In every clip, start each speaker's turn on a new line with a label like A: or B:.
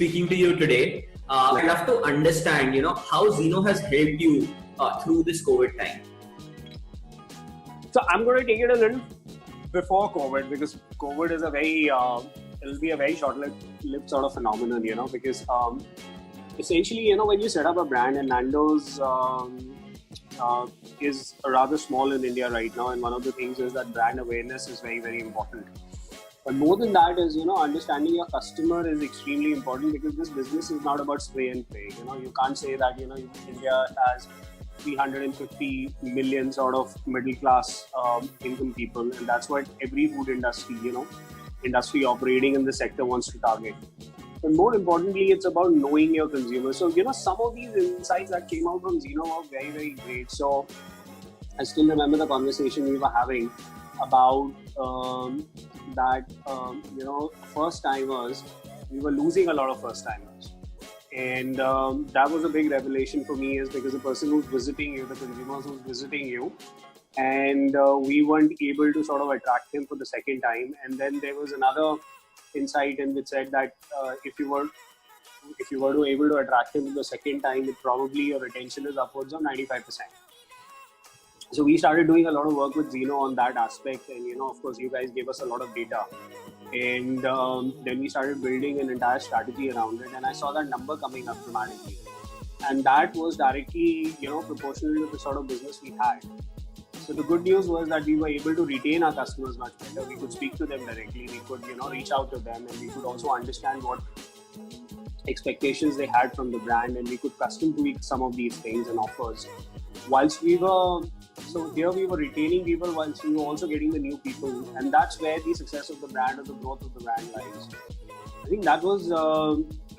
A: speaking to you today. I'd love to understand, how Xeno has helped you through this COVID time.
B: So I'm going to take it a little before COVID, because COVID is it'll be a very short-lived sort of phenomenon, because essentially, when you set up a brand, and Nando's is rather small in India right now, and one of the things is that brand awareness is very, very important. But more than that is, understanding your customer is extremely important, because this business is not about spray and pray. You can't say that, India has 350 million sort of middle class income people, and that's what every food industry operating in the sector wants to target. But more importantly, it's about knowing your consumers. So, some of these insights that came out from Xeno were very, very great. So I still remember the conversation we were having about first timers. We were losing a lot of first timers. And that was a big revelation for me, is because the person who's visiting you, the consumers who's visiting you, and we weren't able to sort of attract him for the second time. And then there was another insight in which said that if you were to able to attract him the second time, it probably your retention is upwards of 95%. So we started doing a lot of work with Xeno on that aspect, and of course you guys gave us a lot of data, and then we started building an entire strategy around it, and I saw that number coming up dramatically, and that was directly proportional to the sort of business we had. So the good news was that we were able to retain our customers much better. We could speak to them directly, we could reach out to them, and we could also understand what expectations they had from the brand, and we could custom tweak some of these things and offers. So here we were retaining people whilst we were also getting the new people, and that's where the success of the brand or the growth of the brand lies. I think that was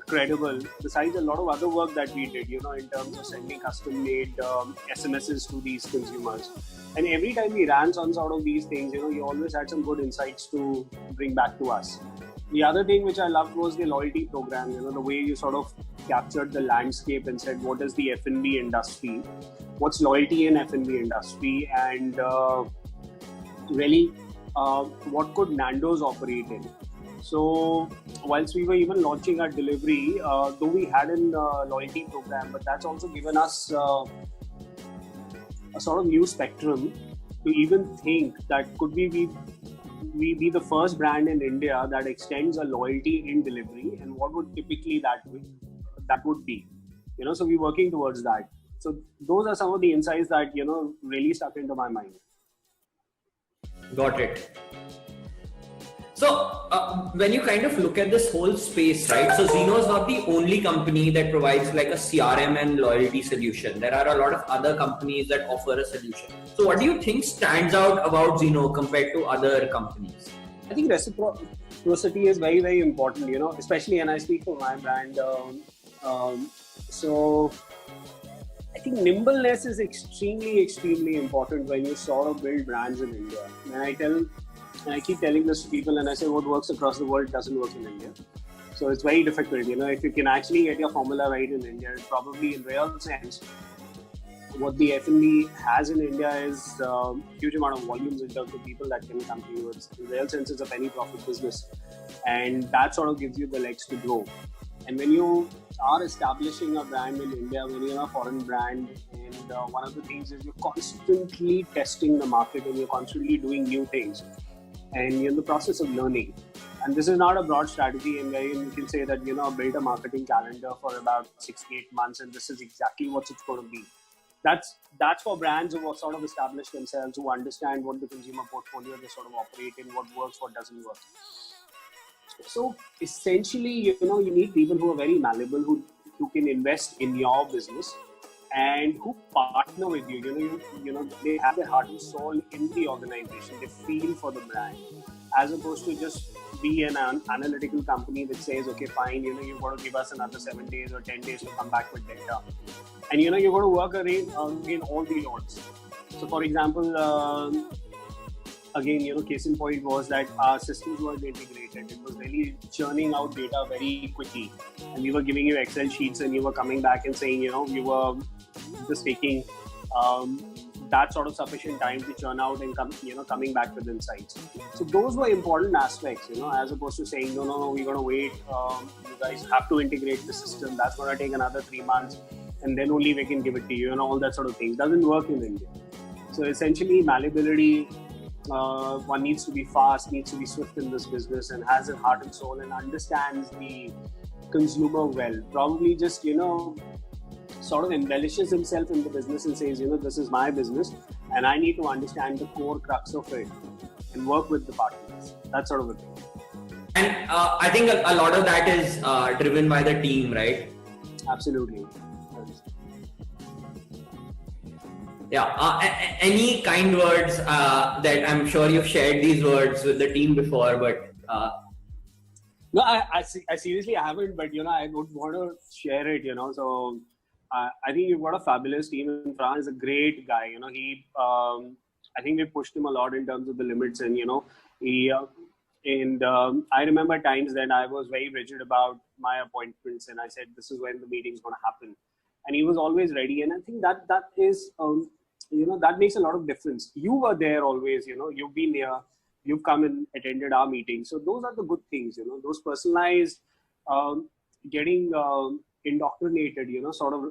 B: credible, besides a lot of other work that we did, in terms of sending custom-made SMSs to these consumers. And every time we ran some sort of these things, you always had some good insights to bring back to us. The other thing which I loved was the loyalty program, the way you sort of captured the landscape and said, what is the F&B industry? What's loyalty in F&B industry? And really, what could Nando's operate in? So whilst we were even launching our delivery, though we had a loyalty program, but that's also given us a sort of new spectrum to even think that could we be the first brand in India that extends a loyalty in delivery, and what would typically that would be. So we're working towards that. So those are some of the insights that really stuck into my mind.
A: Got it. So when you kind of look at this whole space, right? So Xeno is not the only company that provides like a CRM and loyalty solution. There are a lot of other companies that offer a solution. So what do you think stands out about Xeno compared to other companies?
B: I think reciprocity is very, very important, especially, and I speak for my brand. So I think nimbleness is extremely, extremely important when you sort of build brands in India. And I keep telling this to people, and I say what works across the world doesn't work in India. So it's very difficult, if you can actually get your formula right in India, it's probably in real sense, what the F&B has in India is a huge amount of volumes in terms of people that can come to you. It's in real sense, it's a penny profit business. And that sort of gives you the legs to grow. And when you are establishing a brand in India, when you're a foreign brand, and one of the things is you're constantly testing the market, and you're constantly doing new things. And you're in the process of learning. And this is not a broad strategy, and where you can say that, build a marketing calendar for about 6 to 8 months, and this is exactly what it's going to be. That's for brands who have sort of established themselves, who understand what the consumer portfolio they sort of operate in, what works, what doesn't work. So essentially, you need people who are very malleable, who can invest in your business, and who partner with you. They have their heart and soul in the organization. They feel for the brand, as opposed to just be an analytical company which says, okay, fine, you've got to give us another 7 days or 10 days to come back with data. And you're going to work again all the odds. So for example, again, case in point was that our systems weren't integrated. It was really churning out data very quickly. And we were giving you Excel sheets, and you were coming back and saying, you were just taking that sort of sufficient time to churn out and coming back with insights. So those were important aspects, as opposed to saying, no, we're going to wait. You guys have to integrate the system. That's going to take another 3 months, and then only we can give it to you, and all that sort of thing. Doesn't work in India. So essentially, malleability, one needs to be fast, needs to be swift in this business, and has a heart and soul, and understands the consumer well. Probably just, sort of embellishes himself in the business and says, this is my business, and I need to understand the core crux of it and work with the partners. That sort of a thing.
A: And I think a lot of that is driven by the team, right?
B: Absolutely.
A: Yeah. Any kind words that I'm sure you've shared these words with the team before, but
B: no, I seriously haven't, but I would want to share it. So I think you've got a fabulous team. And Fran is a great guy. He I think we pushed him a lot in terms of the limits, and he I remember times that I was very rigid about my appointments, and I said this is when the meeting's going to happen, and he was always ready. And I think that is that makes a lot of difference. You were there always. You've been there. You've come and attended our meetings. So those are the good things. Those personalized, getting indoctrinated. Sort of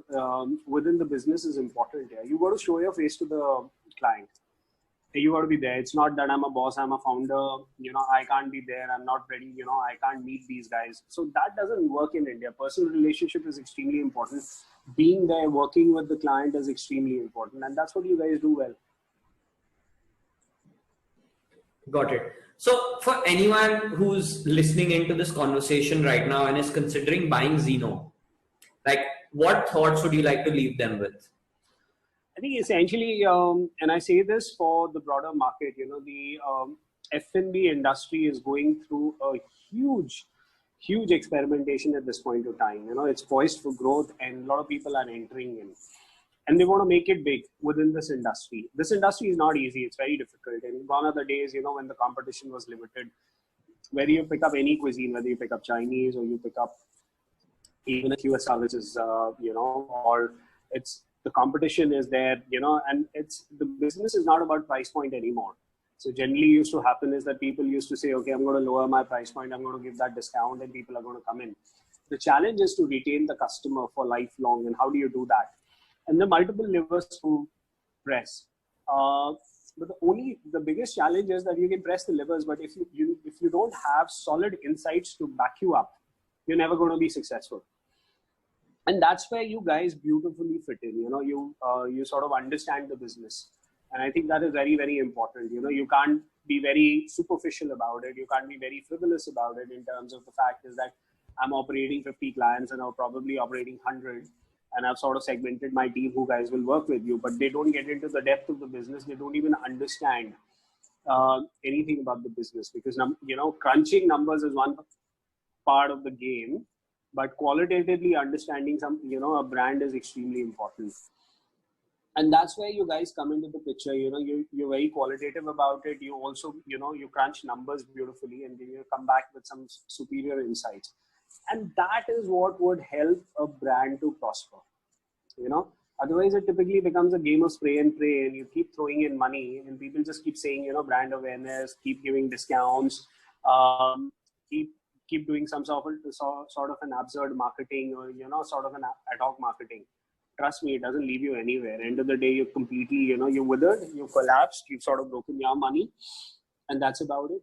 B: within the business is important. Yeah, you got to show your face to the client. You got to be there. It's not that I'm a boss, I'm a founder, I can't be there, I'm not ready, I can't meet these guys. So that doesn't work in India. Personal relationship is extremely important. Being there, working with the client is extremely important. And that's what you guys do well.
A: Got it. So for anyone who's listening into this conversation right now and is considering buying Xeno, like what thoughts would you like to leave them with?
B: I think essentially, and I say this for the broader market, the F&B industry is going through a huge experimentation at this point of time. It's poised for growth, and a lot of people are entering in, and they want to make it big within this industry. This industry is not easy. It's very difficult. And gone are the days, when the competition was limited, whether you pick up any cuisine, whether you pick up Chinese or you pick up even a QSR, which is, or it's, the competition is there, and the business is not about price point anymore. So generally used to happen is that people used to say, okay, I'm going to lower my price point, I'm going to give that discount, and people are going to come in. The challenge is to retain the customer for lifelong, and how do you do that? And the multiple levers to press. But the biggest challenge is that you can press the levers, but if you don't have solid insights to back you up, you're never going to be successful. And that's where you guys beautifully fit in. You sort of understand the business, and I think that is very, very important. You can't be very superficial about it. You can't be very frivolous about it. In terms of the fact is that I'm operating 50 clients and I'm probably operating 100, and I've sort of segmented my team who guys will work with you, but they don't get into the depth of the business. They don't even understand anything about the business, because crunching numbers is one part of the game. But qualitatively understanding a brand is extremely important. And that's where you guys come into the picture. You're very qualitative about it. You also, you crunch numbers beautifully, and then you come back with some superior insights. And that is what would help a brand to prosper. Otherwise it typically becomes a game of spray and pray, and you keep throwing in money, and people just keep saying, brand awareness, keep giving discounts, keep doing some sort of an absurd marketing, or sort of an ad hoc marketing. Trust me, it doesn't leave you anywhere. End of the day, you're completely, you're withered, you've collapsed, you've sort of broken your money, and that's about it.